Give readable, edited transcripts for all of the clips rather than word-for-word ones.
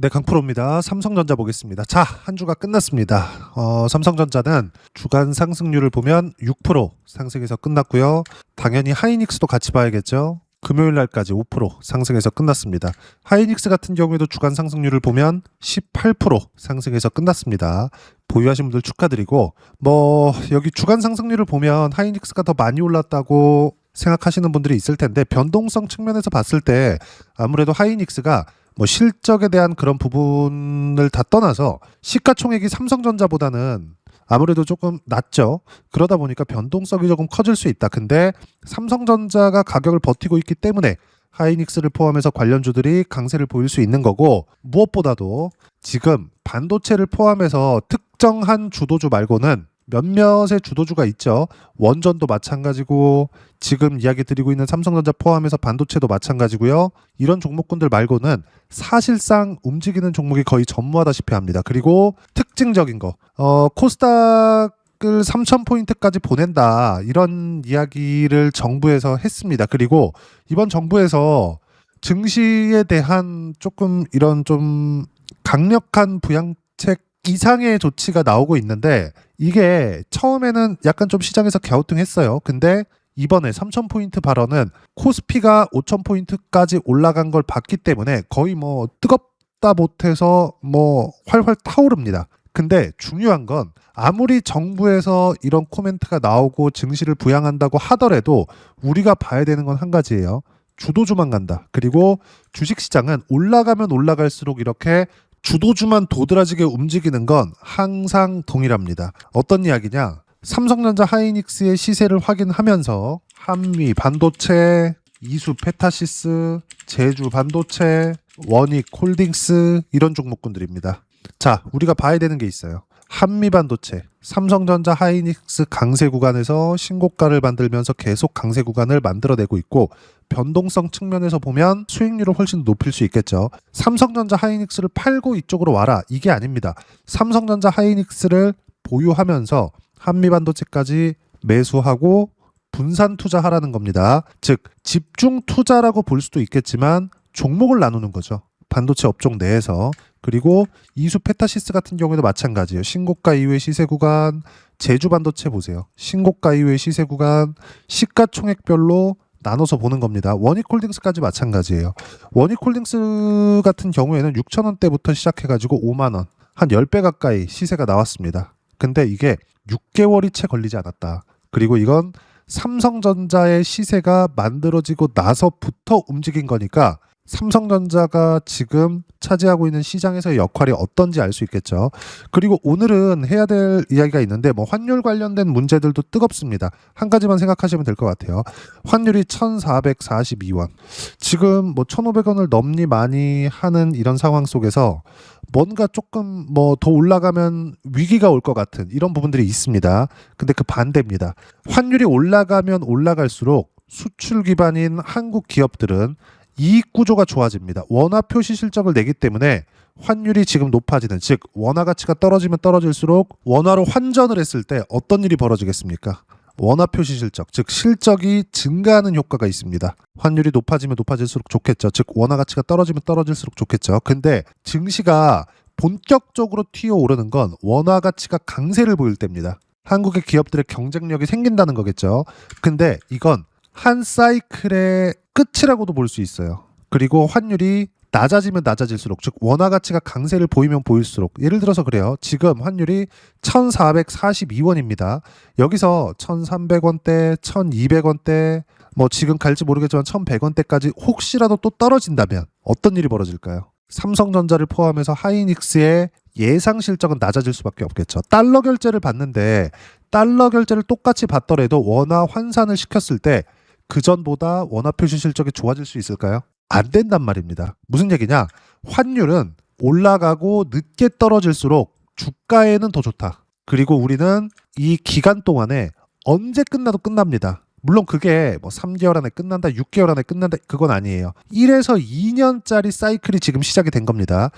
네, 강프로입니다. 삼성전자 보겠습니다. 자, 한 주가 끝났습니다. 삼성전자는 주간 상승률을 보면 6% 상승해서 끝났고요. 당연히 하이닉스도 같이 봐야겠죠. 금요일 날까지 5% 상승해서 끝났습니다. 하이닉스 같은 경우에도 주간 상승률을 보면 18% 상승해서 끝났습니다. 보유하신 분들 축하드리고, 여기 주간 상승률을 보면 하이닉스가 더 많이 올랐다고 생각하시는 분들이 있을 텐데, 변동성 측면에서 봤을 때 아무래도 하이닉스가 실적에 대한 그런 부분을 다 떠나서 시가총액이 삼성전자보다는 아무래도 조금 낮죠. 그러다 보니까 변동성이 조금 커질 수 있다. 근데 삼성전자가 가격을 버티고 있기 때문에 하이닉스를 포함해서 관련주들이 강세를 보일 수 있는 거고, 무엇보다도 지금 반도체를 포함해서 특정한 주도주 말고는 몇몇의 주도주가 있죠. 원전도 마찬가지고 지금 이야기 드리고 있는 삼성전자 포함해서 반도체도 마찬가지고요. 이런 종목군들 말고는 사실상 움직이는 종목이 거의 전무하다시피 합니다. 그리고 특징적인 거, 코스닥을 3,000포인트까지 보낸다, 이런 이야기를 정부에서 했습니다. 그리고 이번 정부에서 증시에 대한 조금 이런 좀 강력한 부양책 이상의 조치가 나오고 있는데, 이게 처음에는 약간 좀 시장에서 갸우뚱했어요. 근데 이번에 3,000포인트 발언은 코스피가 5,000포인트까지 올라간 걸 봤기 때문에 거의 뜨겁다 못해서 활활 타오릅니다. 근데 중요한 건 아무리 정부에서 이런 코멘트가 나오고 증시를 부양한다고 하더라도 우리가 봐야 되는 건 한 가지예요. 주도주만 간다. 그리고 주식시장은 올라가면 올라갈수록 이렇게 주도주만 도드라지게 움직이는 건 항상 동일합니다. 어떤 이야기냐? 삼성전자 하이닉스의 시세를 확인하면서 한미 반도체, 이수 페타시스, 제주 반도체, 원익 홀딩스, 이런 종목군들입니다. 자, 우리가 봐야 되는 게 있어요. 한미 반도체, 삼성전자 하이닉스 강세 구간에서 신고가를 만들면서 계속 강세 구간을 만들어내고 있고, 변동성 측면에서 보면 수익률을 훨씬 높일 수 있겠죠. 삼성전자 하이닉스를 팔고 이쪽으로 와라, 이게 아닙니다. 삼성전자 하이닉스를 보유하면서 한미반도체까지 매수하고 분산 투자하라는 겁니다. 즉 집중 투자라고 볼 수도 있겠지만 종목을 나누는 거죠. 반도체 업종 내에서. 그리고 이수 페타시스 같은 경우에도 마찬가지예요. 신고가 이후의 시세 구간, 제주 반도체 보세요. 신고가 이후의 시세 구간, 시가총액별로 나눠서 보는 겁니다. 원익홀딩스까지 마찬가지예요. 원익홀딩스 같은 경우에는 6,000원대부터 시작해가지고 5만원, 한 10배 가까이 시세가 나왔습니다. 근데 이게 6개월이 채 걸리지 않았다. 그리고 이건 삼성전자의 시세가 만들어지고 나서부터 움직인 거니까 삼성전자가 지금 차지하고 있는 시장에서의 역할이 어떤지 알 수 있겠죠. 그리고 오늘은 해야 될 이야기가 있는데, 환율 관련된 문제들도 뜨겁습니다. 한 가지만 생각하시면 될 것 같아요. 환율이 1,442원. 지금 1,500원을 넘니 많이 하는 이런 상황 속에서 뭔가 조금 더 올라가면 위기가 올 것 같은 이런 부분들이 있습니다. 근데 그 반대입니다. 환율이 올라가면 올라갈수록 수출 기반인 한국 기업들은 이익 구조가 좋아집니다. 원화 표시 실적을 내기 때문에 환율이 지금 높아지는, 즉 원화 가치가 떨어지면 떨어질수록 원화로 환전을 했을 때 어떤 일이 벌어지겠습니까? 원화 표시 실적, 즉 실적이 증가하는 효과가 있습니다. 환율이 높아지면 높아질수록 좋겠죠. 즉 원화 가치가 떨어지면 떨어질수록 좋겠죠. 근데 증시가 본격적으로 튀어오르는 건 원화 가치가 강세를 보일 때입니다. 한국의 기업들의 경쟁력이 생긴다는 거겠죠. 근데 이건 한 사이클의 끝이라고도 볼 수 있어요. 그리고 환율이 낮아지면 낮아질수록, 즉 원화 가치가 강세를 보이면 보일수록, 예를 들어서 그래요. 지금 환율이 1,442원입니다. 여기서 1,300원대, 1,200원대, 지금 갈지 모르겠지만 1,100원대까지 혹시라도 또 떨어진다면 어떤 일이 벌어질까요? 삼성전자를 포함해서 하이닉스의 예상 실적은 낮아질 수밖에 없겠죠. 달러 결제를 받는데 달러 결제를 똑같이 받더라도 원화 환산을 시켰을 때 그전보다 원화 표시 실적이 좋아질 수 있을까요? 안 된단 말입니다. 무슨 얘기냐? 환율은 올라가고 늦게 떨어질수록 주가에는 더 좋다. 그리고 우리는 이 기간 동안에 언제 끝나도 끝납니다. 물론 그게 3개월 안에 끝난다, 6개월 안에 끝난다, 그건 아니에요. 1에서 2년짜리 사이클이 지금 시작이 된 겁니다.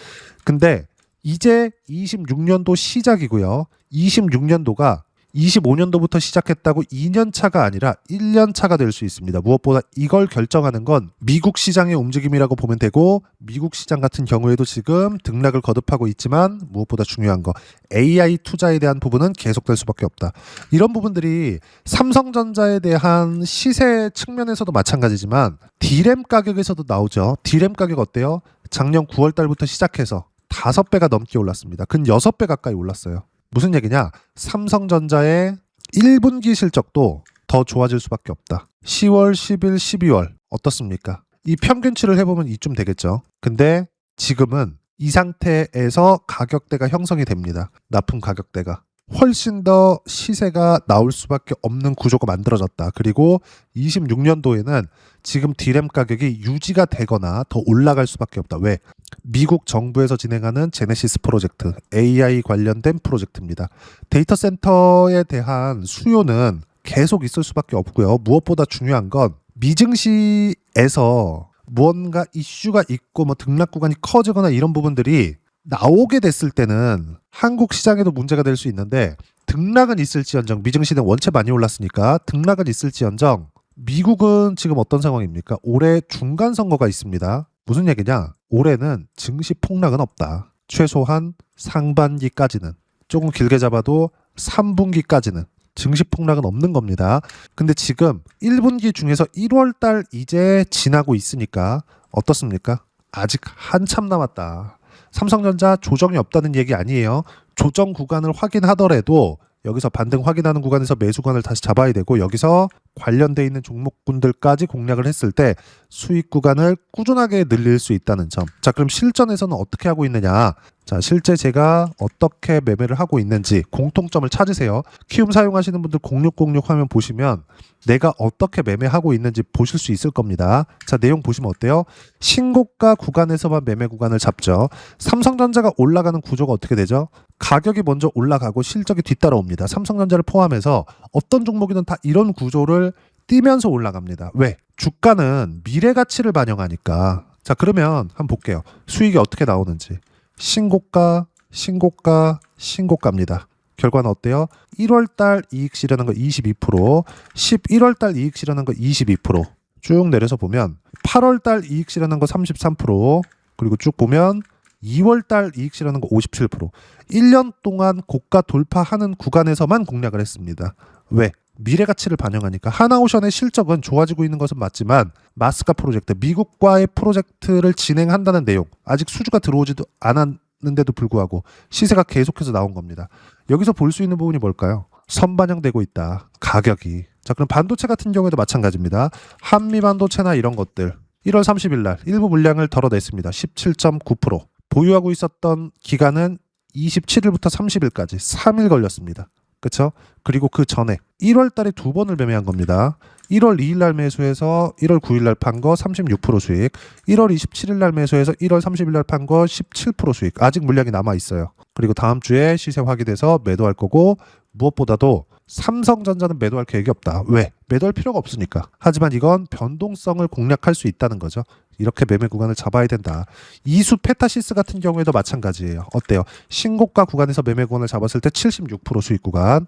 근데 이제 26년도 시작이고요. 26년도가 25년도부터 시작했다고 2년 차가 아니라 1년 차가 될 수 있습니다. 무엇보다 이걸 결정하는 건 미국 시장의 움직임이라고 보면 되고, 미국 시장 같은 경우에도 지금 등락을 거듭하고 있지만 무엇보다 중요한 거 AI 투자에 대한 부분은 계속될 수밖에 없다. 이런 부분들이 삼성전자에 대한 시세 측면에서도 마찬가지지만 D램 가격에서도 나오죠. D램 가격 어때요? 작년 9월 달부터 시작해서 5배가 넘게 올랐습니다. 근 6배 가까이 올랐어요. 무슨 얘기냐? 삼성전자의 1분기 실적도 더 좋아질 수밖에 없다. 10월, 11, 12월 어떻습니까? 이 평균치를 해보면 이쯤 되겠죠. 근데 지금은 이 상태에서 가격대가 형성이 됩니다. 납품 가격대가. 훨씬 더 시세가 나올 수밖에 없는 구조가 만들어졌다. 그리고 26년도에는 지금 D램 가격이 유지가 되거나 더 올라갈 수밖에 없다. 왜? 미국 정부에서 진행하는 제네시스 프로젝트, AI 관련된 프로젝트입니다. 데이터 센터에 대한 수요는 계속 있을 수밖에 없고요. 무엇보다 중요한 건 미증시에서 무언가 이슈가 있고 뭐 등락 구간이 커지거나 이런 부분들이 나오게 됐을 때는 한국 시장에도 문제가 될 수 있는데, 등락은 있을지언정, 미증시는 원체 많이 올랐으니까 등락은 있을지언정, 미국은 지금 어떤 상황입니까? 올해 중간 선거가 있습니다. 무슨 얘기냐? 올해는 증시 폭락은 없다. 최소한 상반기까지는, 조금 길게 잡아도 3분기까지는 증시 폭락은 없는 겁니다. 근데 지금 1분기 중에서 1월달 이제 지나고 있으니까 어떻습니까? 아직 한참 남았다. 삼성전자 조정이 없다는 얘기 아니에요. 조정 구간을 확인하더라도 여기서 반등 확인하는 구간에서 매수 구간을 다시 잡아야 되고, 여기서 관련돼 있는 종목군들까지 공략을 했을 때 수익 구간을 꾸준하게 늘릴 수 있다는 점. 자, 그럼 실전에서는 어떻게 하고 있느냐? 자, 실제 제가 어떻게 매매를 하고 있는지 공통점을 찾으세요. 키움 사용하시는 분들 0606 화면 보시면 내가 어떻게 매매하고 있는지 보실 수 있을 겁니다. 자, 내용 보시면 어때요? 신고가 구간에서만 매매 구간을 잡죠. 삼성전자가 올라가는 구조가 어떻게 되죠? 가격이 먼저 올라가고 실적이 뒤따라옵니다. 삼성전자를 포함해서 어떤 종목이든 다 이런 구조를 띄면서 올라갑니다. 왜? 주가는 미래 가치를 반영하니까. 자, 그러면 한번 볼게요. 수익이 어떻게 나오는지. 신고가, 신고가, 신고가입니다. 결과는 어때요? 1월달 이익 실현한 거 22%, 11월달 이익 실현한 거 22%. 쭉 내려서 보면 8월달 이익 실현한 거 33%, 그리고 쭉 보면 2월달 이익 실현한 거 57%. 1년 동안 고가 돌파하는 구간에서만 공략을 했습니다. 왜? 미래 가치를 반영하니까. 하나오션의 실적은 좋아지고 있는 것은 맞지만 마스카 프로젝트, 미국과의 프로젝트를 진행한다는 내용, 아직 수주가 들어오지도 않았는데도 불구하고 시세가 계속해서 나온 겁니다. 여기서 볼 수 있는 부분이 뭘까요? 선반영되고 있다. 가격이. 자, 그럼 반도체 같은 경우에도 마찬가지입니다. 한미 반도체나 이런 것들 1월 30일 날 일부 물량을 덜어냈습니다. 17.9%. 보유하고 있었던 기간은 27일부터 30일까지 3일 걸렸습니다. 그렇죠? 그리고 그 전에 1월 달에 2번을 매매한 겁니다. 1월 2일 날 매수해서 1월 9일 날 판 거 36% 수익, 1월 27일 날 매수해서 1월 30일 날 판 거 17% 수익. 아직 물량이 남아 있어요. 그리고 다음 주에 시세 확인돼서 매도할 거고, 무엇보다도 삼성전자는 매도할 계획이 없다. 왜? 매도할 필요가 없으니까. 하지만 이건 변동성을 공략할 수 있다는 거죠. 이렇게 매매 구간을 잡아야 된다. 이수 페타시스 같은 경우에도 마찬가지예요. 어때요? 신고가 구간에서 매매 구간을 잡았을 때 76% 수익 구간.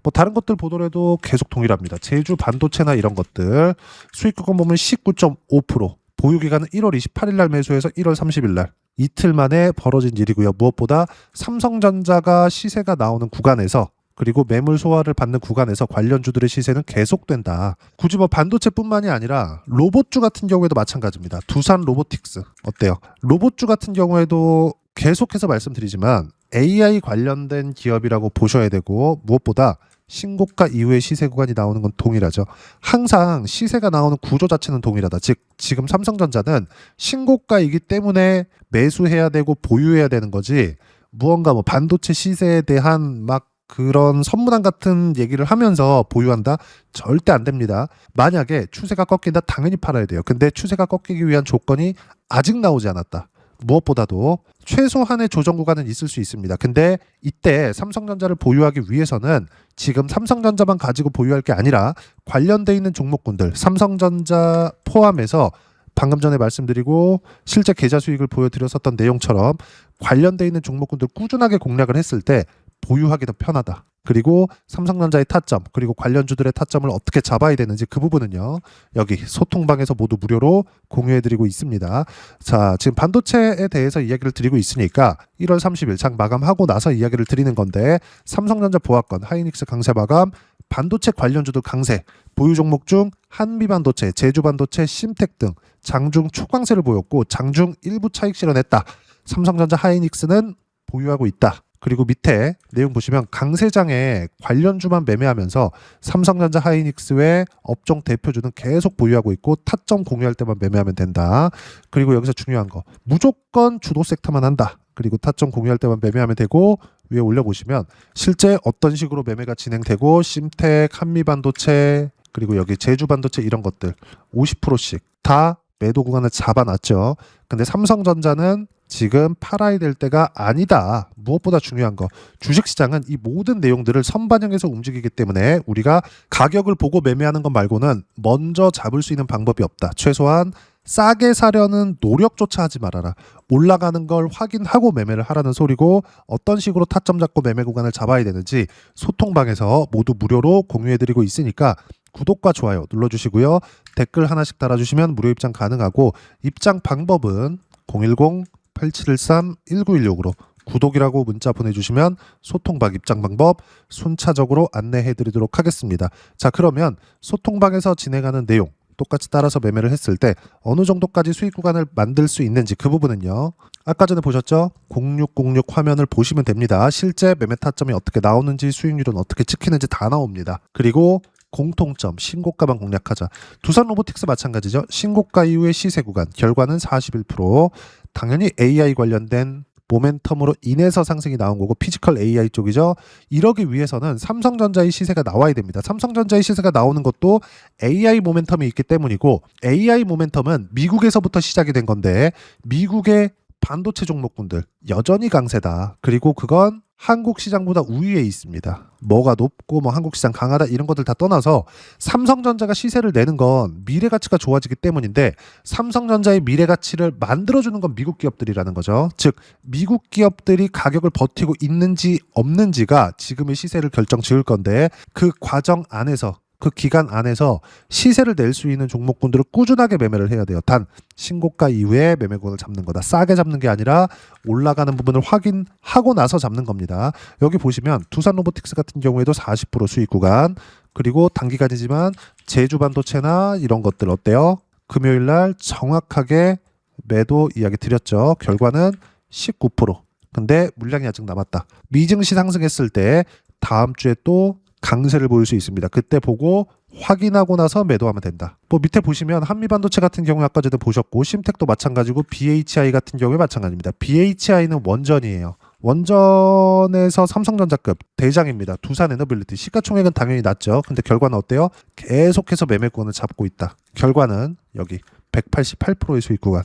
뭐 다른 것들 보더라도 계속 동일합니다. 제주 반도체나 이런 것들 수익 구간 보면 19.5%. 보유 기간은 1월 28일 날 매수해서 1월 30일 날. 이틀 만에 벌어진 일이고요. 무엇보다 삼성전자가 시세가 나오는 구간에서, 그리고 매물 소화를 받는 구간에서 관련주들의 시세는 계속된다. 굳이 뭐 반도체뿐만이 아니라 로봇주 같은 경우에도 마찬가지입니다. 두산 로보틱스 어때요? 로봇주 같은 경우에도 계속해서 말씀드리지만 AI 관련된 기업이라고 보셔야 되고, 무엇보다 신고가 이후에 시세 구간이 나오는 건 동일하죠. 항상 시세가 나오는 구조 자체는 동일하다. 즉 지금 삼성전자는 신고가이기 때문에 매수해야 되고 보유해야 되는 거지, 무언가 뭐 반도체 시세에 대한 막 그런 선문안 같은 얘기를 하면서 보유한다? 절대 안 됩니다. 만약에 추세가 꺾인다? 당연히 팔아야 돼요. 근데 추세가 꺾이기 위한 조건이 아직 나오지 않았다. 무엇보다도 최소한의 조정 구간은 있을 수 있습니다. 근데 이때 삼성전자를 보유하기 위해서는 지금 삼성전자만 가지고 보유할 게 아니라 관련돼 있는 종목군들, 삼성전자 포함해서 방금 전에 말씀드리고 실제 계좌 수익을 보여드렸었던 내용처럼 관련돼 있는 종목군들 꾸준하게 공략을 했을 때 보유하기 더 편하다. 그리고 삼성전자의 타점, 그리고 관련주들의 타점을 어떻게 잡아야 되는지 그 부분은요, 여기 소통방에서 모두 무료로 공유해드리고 있습니다. 자, 지금 반도체에 대해서 이야기를 드리고 있으니까 1월 30일 장 마감하고 나서 이야기를 드리는 건데, 삼성전자 보합권, 하이닉스 강세 마감, 반도체 관련주도 강세, 보유 종목 중 한미반도체, 제주반도체, 심텍 등 장중 초강세를 보였고 장중 일부 차익 실현했다. 삼성전자, 하이닉스는 보유하고 있다. 그리고 밑에 내용 보시면 강세장에 관련주만 매매하면서 삼성전자, 하이닉스 외 업종 대표주는 계속 보유하고 있고 타점 공유할 때만 매매하면 된다. 그리고 여기서 중요한 거, 무조건 주도 섹터만 한다. 그리고 타점 공유할 때만 매매하면 되고, 위에 올려보시면 실제 어떤 식으로 매매가 진행되고 심텍, 한미반도체, 그리고 여기 제주반도체 이런 것들 50%씩 다 매도 구간을 잡아놨죠. 근데 삼성전자는 지금 팔아야 될 때가 아니다. 무엇보다 중요한 거, 주식시장은 이 모든 내용들을 선반영해서 움직이기 때문에 우리가 가격을 보고 매매하는 것 말고는 먼저 잡을 수 있는 방법이 없다. 최소한 싸게 사려는 노력조차 하지 말아라. 올라가는 걸 확인하고 매매를 하라는 소리고, 어떤 식으로 타점 잡고 매매 구간을 잡아야 되는지 소통방에서 모두 무료로 공유해드리고 있으니까 구독과 좋아요 눌러주시고요. 댓글 하나씩 달아주시면 무료 입장 가능하고, 입장 방법은 010-8713-1916으로 구독이라고 문자 보내주시면 소통방 입장 방법 순차적으로 안내해드리도록 하겠습니다. 자, 그러면 소통방에서 진행하는 내용 똑같이 따라서 매매를 했을 때 어느 정도까지 수익 구간을 만들 수 있는지 그 부분은요, 아까 전에 보셨죠? 0606 화면을 보시면 됩니다. 실제 매매 타점이 어떻게 나오는지, 수익률은 어떻게 찍히는지 다 나옵니다. 그리고 공통점, 신고가만 공략하자. 두산 로보틱스 마찬가지죠. 신고가 이후의 시세 구간, 결과는 41%. 당연히 AI 관련된 모멘텀으로 인해서 상승이 나온 거고, 피지컬 AI 쪽이죠. 이러기 위해서는 삼성전자의 시세가 나와야 됩니다. 삼성전자의 시세가 나오는 것도 AI 모멘텀이 있기 때문이고, AI 모멘텀은 미국에서부터 시작이 된 건데, 미국의 반도체 종목군들 여전히 강세다. 그리고 그건 한국 시장보다 우위에 있습니다. 뭐가 높고 뭐 한국 시장 강하다 이런 것들 다 떠나서 삼성전자가 시세를 내는 건 미래 가치가 좋아지기 때문인데, 삼성전자의 미래 가치를 만들어주는 건 미국 기업들이라는 거죠. 즉 미국 기업들이 가격을 버티고 있는지 없는지가 지금의 시세를 결정 지을 건데, 그 과정 안에서, 그 기간 안에서 시세를 낼 수 있는 종목군들을 꾸준하게 매매를 해야 돼요. 단 신고가 이후에 매매권을 잡는 거다. 싸게 잡는 게 아니라 올라가는 부분을 확인하고 나서 잡는 겁니다. 여기 보시면 두산 로보틱스 같은 경우에도 40% 수익 구간, 그리고 단기간이지만 제주반도체나 이런 것들 어때요? 금요일날 정확하게 매도 이야기 드렸죠. 결과는 19%. 근데 물량이 아직 남았다. 미증시 상승했을 때 다음 주에 또 강세를 보일 수 있습니다. 그때 보고 확인하고 나서 매도하면 된다. 뭐 밑에 보시면 한미반도체 같은 경우에 아까 전에 보셨고, 심텍도 마찬가지고, BHI 같은 경우에 마찬가지입니다. BHI는 원전이에요. 원전에서 삼성전자급 대장입니다. 두산 에너빌리티 시가총액은 당연히 낮죠. 근데 결과는 어때요? 계속해서 매매권을 잡고 있다. 결과는 여기 188%의 수익 구간.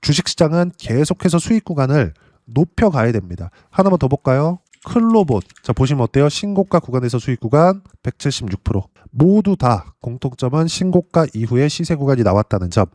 주식시장은 계속해서 수익 구간을 높여가야 됩니다. 하나만 더 볼까요? 클로봇. 자, 보시면 어때요? 신고가 구간에서 수익 구간 176%. 모두 다 공통점은 신고가 이후에 시세 구간이 나왔다는 점.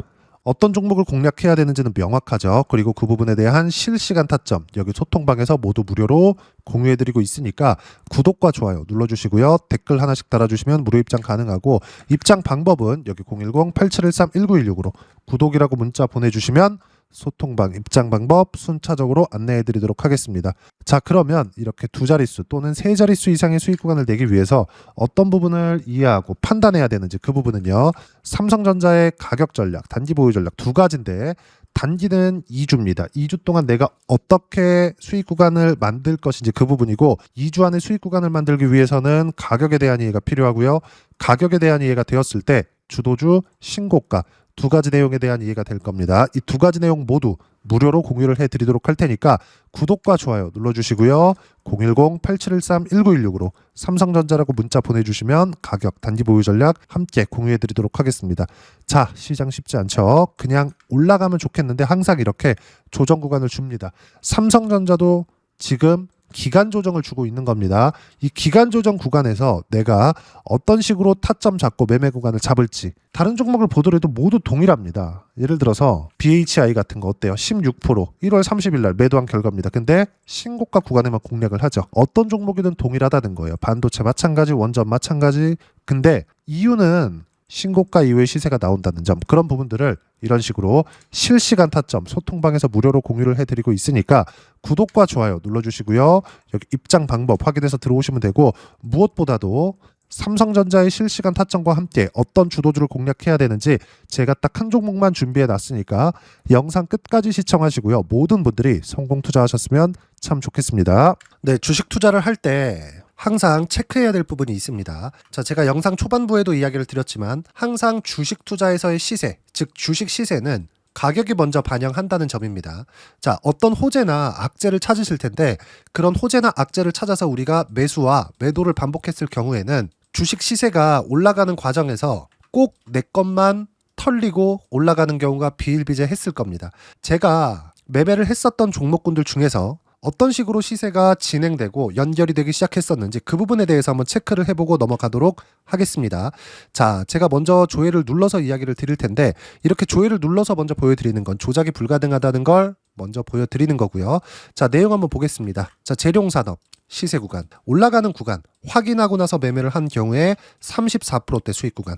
어떤 종목을 공략해야 되는지는 명확하죠. 그리고 그 부분에 대한 실시간 타점 여기 소통방에서 모두 무료로 공유해드리고 있으니까 구독과 좋아요 눌러주시고요. 댓글 하나씩 달아주시면 무료 입장 가능하고, 입장 방법은 여기 010-8713-1916으로 구독이라고 문자 보내주시면 소통방 입장 방법 순차적으로 안내해드리도록 하겠습니다. 자, 그러면 이렇게 두 자릿수 또는 세 자릿수 이상의 수익 구간을 내기 위해서 어떤 부분을 이해하고 판단해야 되는지 그 부분은요, 삼성전자의 가격 전략, 단기 보유 전략 두 가지인데, 단기는 2주입니다. 2주 동안 내가 어떻게 수익 구간을 만들 것인지 그 부분이고, 2주 안에 수익 구간을 만들기 위해서는 가격에 대한 이해가 필요하고요. 가격에 대한 이해가 되었을 때 주도주, 신고가 두 가지 내용에 대한 이해가 될 겁니다. 이 두 가지 내용 모두 무료로 공유를 해드리도록 할 테니까 구독과 좋아요 눌러주시고요. 010-8713-1916으로 삼성전자라고 문자 보내주시면 가격, 단기 보유 전략 함께 공유해드리도록 하겠습니다. 자, 시장 쉽지 않죠. 그냥 올라가면 좋겠는데 항상 이렇게 조정 구간을 줍니다. 삼성전자도 지금 기간 조정을 주고 있는 겁니다. 이 기간 조정 구간에서 내가 어떤 식으로 타점 잡고 매매 구간을 잡을지 다른 종목을 보더라도 모두 동일합니다. 예를 들어서 BHI 같은 거 어때요? 16% 1월 30일 날 매도한 결과입니다. 근데 신고가 구간에만 공략을 하죠. 어떤 종목이든 동일하다는 거예요. 반도체 마찬가지, 원전 마찬가지. 근데 이유는 신고가 이후에 시세가 나온다는 점, 그런 부분들을 이런 식으로 실시간 타점 소통방에서 무료로 공유를 해드리고 있으니까 구독과 좋아요 눌러주시고요. 여기 입장 방법 확인해서 들어오시면 되고, 무엇보다도 삼성전자의 실시간 타점과 함께 어떤 주도주를 공략해야 되는지 제가 딱 한 종목만 준비해 놨으니까 영상 끝까지 시청하시고요. 모든 분들이 성공 투자하셨으면 참 좋겠습니다. 네, 주식 투자를 할 때 항상 체크해야 될 부분이 있습니다. 자, 제가 영상 초반부에도 이야기를 드렸지만 항상 주식 투자에서의 시세, 즉 주식 시세는 가격이 먼저 반영한다는 점입니다. 자, 어떤 호재나 악재를 찾으실 텐데 그런 호재나 악재를 찾아서 우리가 매수와 매도를 반복했을 경우에는 주식 시세가 올라가는 과정에서 꼭 내 것만 털리고 올라가는 경우가 비일비재했을 겁니다. 제가 매매를 했었던 종목군들 중에서 어떤 식으로 시세가 진행되고 연결이 되기 시작했었는지 그 부분에 대해서 한번 체크를 해보고 넘어가도록 하겠습니다. 자, 제가 먼저 조회를 눌러서 이야기를 드릴 텐데 이렇게 조회를 눌러서 먼저 보여드리는 건 조작이 불가능하다는 걸 먼저 보여드리는 거고요. 자, 내용 한번 보겠습니다. 자, 재룡산업 시세 구간, 올라가는 구간 확인하고 나서 매매를 한 경우에 34%대 수익 구간.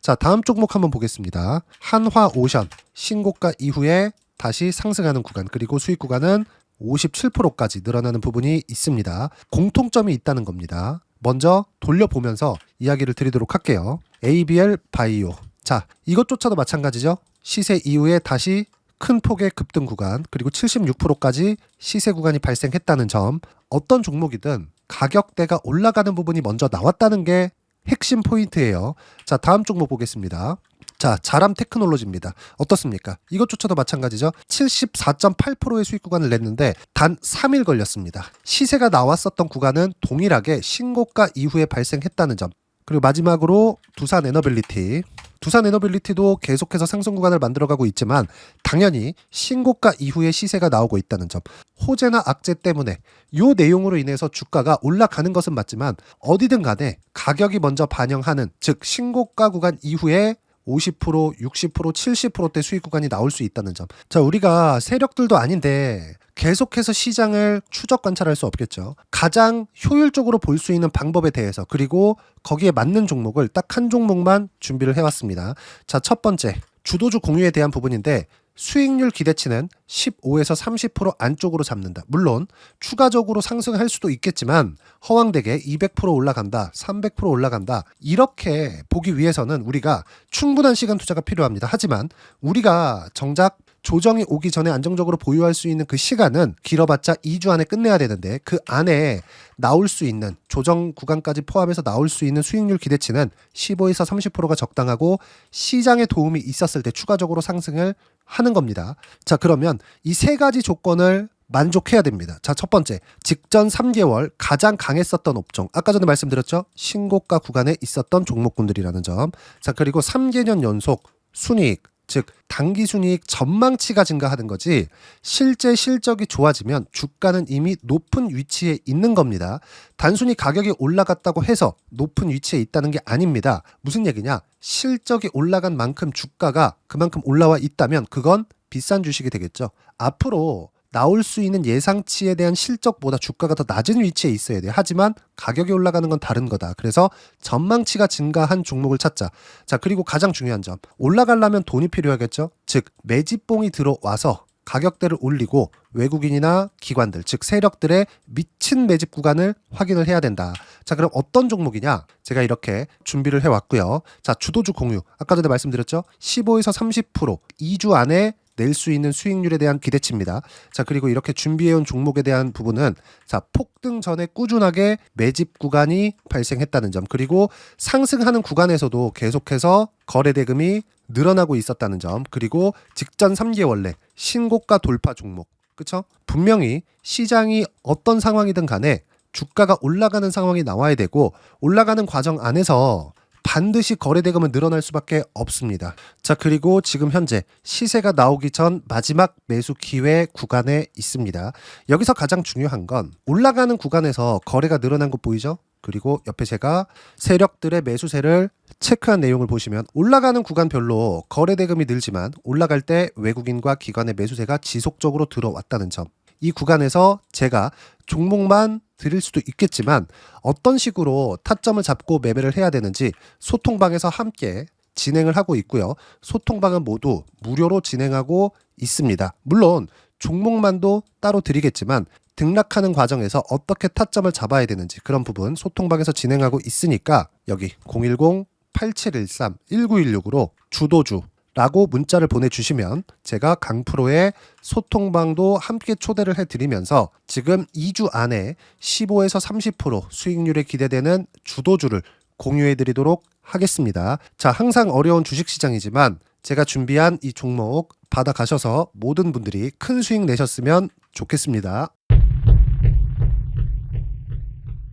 자, 다음 종목 한번 보겠습니다. 한화오션 신고가 이후에 다시 상승하는 구간, 그리고 수익 구간은 57%까지 늘어나는 부분이 있습니다. 공통점이 있다는 겁니다. 먼저 돌려보면서 이야기를 드리도록 할게요. ABL 바이오. 자, 이것조차도 마찬가지죠. 시세 이후에 다시 큰 폭의 급등 구간, 그리고 76%까지 시세 구간이 발생했다는 점. 어떤 종목이든 가격대가 올라가는 부분이 먼저 나왔다는 게 핵심 포인트예요. 자, 다음 종목 보겠습니다. 자, 자람 테크놀로지입니다. 어떻습니까? 이것조차도 마찬가지죠. 74.8%의 수익 구간을 냈는데 단 3일 걸렸습니다. 시세가 나왔었던 구간은 동일하게 신고가 이후에 발생했다는 점. 그리고 마지막으로 두산 에너빌리티. 두산 에너빌리티도 계속해서 상승 구간을 만들어가고 있지만 당연히 신고가 이후에 시세가 나오고 있다는 점. 호재나 악재 때문에 이 내용으로 인해서 주가가 올라가는 것은 맞지만 어디든 간에 가격이 먼저 반영하는, 즉 신고가 구간 이후에 50%, 60%, 70%대 수익 구간이 나올 수 있다는 점. 자, 우리가 세력들도 아닌데 계속해서 시장을 추적 관찰할 수 없겠죠. 가장 효율적으로 볼 수 있는 방법에 대해서, 그리고 거기에 맞는 종목을 딱 한 종목만 준비를 해왔습니다. 자, 첫 번째 주도주 공유에 대한 부분인데 수익률 기대치는 15에서 30% 안쪽으로 잡는다. 물론 추가적으로 상승할 수도 있겠지만 허황되게 200% 올라간다, 300% 올라간다, 이렇게 보기 위해서는 우리가 충분한 시간 투자가 필요합니다. 하지만 우리가 정작 조정이 오기 전에 안정적으로 보유할 수 있는 그 시간은 길어봤자 2주 안에 끝내야 되는데 그 안에 나올 수 있는 조정 구간까지 포함해서 나올 수 있는 수익률 기대치는 15에서 30%가 적당하고 시장에 도움이 있었을 때 추가적으로 상승을 하는 겁니다. 자, 그러면 이 세 가지 조건을 만족해야 됩니다. 자, 첫 번째, 직전 3개월 가장 강했었던 업종. 아까 전에 말씀드렸죠? 신고가 구간에 있었던 종목군들이라는 점. 자, 그리고 3개년 연속 순이익, 즉 단기 순이익 전망치가 증가하는 거지 실제 실적이 좋아지면 주가는 이미 높은 위치에 있는 겁니다. 단순히 가격이 올라갔다고 해서 높은 위치에 있다는 게 아닙니다. 무슨 얘기냐? 실적이 올라간 만큼 주가가 그만큼 올라와 있다면 그건 비싼 주식이 되겠죠. 앞으로 나올 수 있는 예상치에 대한 실적보다 주가가 더 낮은 위치에 있어야 돼요. 하지만 가격이 올라가는 건 다른 거다. 그래서 전망치가 증가한 종목을 찾자. 자, 그리고 가장 중요한 점. 올라가려면 돈이 필요하겠죠. 즉 매집봉이 들어와서 가격대를 올리고 외국인이나 기관들, 즉 세력들의 미친 매집 구간을 확인을 해야 된다. 자, 그럼 어떤 종목이냐? 제가 이렇게 준비를 해왔고요. 자, 주도주 공유. 아까 전에 말씀드렸죠. 15에서 30% 2주 안에 낼 수 있는 수익률에 대한 기대치입니다. 자, 그리고 이렇게 준비해온 종목에 대한 부분은 자, 폭등 전에 꾸준하게 매집 구간이 발생했다는 점, 그리고 상승하는 구간에서도 계속해서 거래 대금이 늘어나고 있었다는 점, 그리고 직전 3개월 내 신고가 돌파 종목. 그쵸? 분명히 시장이 어떤 상황이든 간에 주가가 올라가는 상황이 나와야 되고 올라가는 과정 안에서 반드시 거래대금은 늘어날 수밖에 없습니다. 자, 그리고 지금 현재 시세가 나오기 전 마지막 매수 기회 구간에 있습니다. 여기서 가장 중요한 건 올라가는 구간에서 거래가 늘어난 거 보이죠? 그리고 옆에 제가 세력들의 매수세를 체크한 내용을 보시면 올라가는 구간별로 거래대금이 늘지만 올라갈 때 외국인과 기관의 매수세가 지속적으로 들어왔다는 점. 이 구간에서 제가 종목만 드릴 수도 있겠지만 어떤 식으로 타점을 잡고 매매를 해야 되는지 소통방에서 함께 진행을 하고 있고요. 소통방은 모두 무료로 진행하고 있습니다. 물론 종목만도 따로 드리겠지만 등락하는 과정에서 어떻게 타점을 잡아야 되는지 그런 부분 소통방에서 진행하고 있으니까 여기 010-8713-1916으로 주도주라고 문자를 보내주시면 제가 강프로의 소통방도 함께 초대를 해드리면서 지금 2주 안에 15에서 30% 수익률이 기대되는 주도주를 공유해드리도록 하겠습니다. 자, 항상 어려운 주식시장이지만 제가 준비한 이 종목 받아가셔서 모든 분들이 큰 수익 내셨으면 좋겠습니다.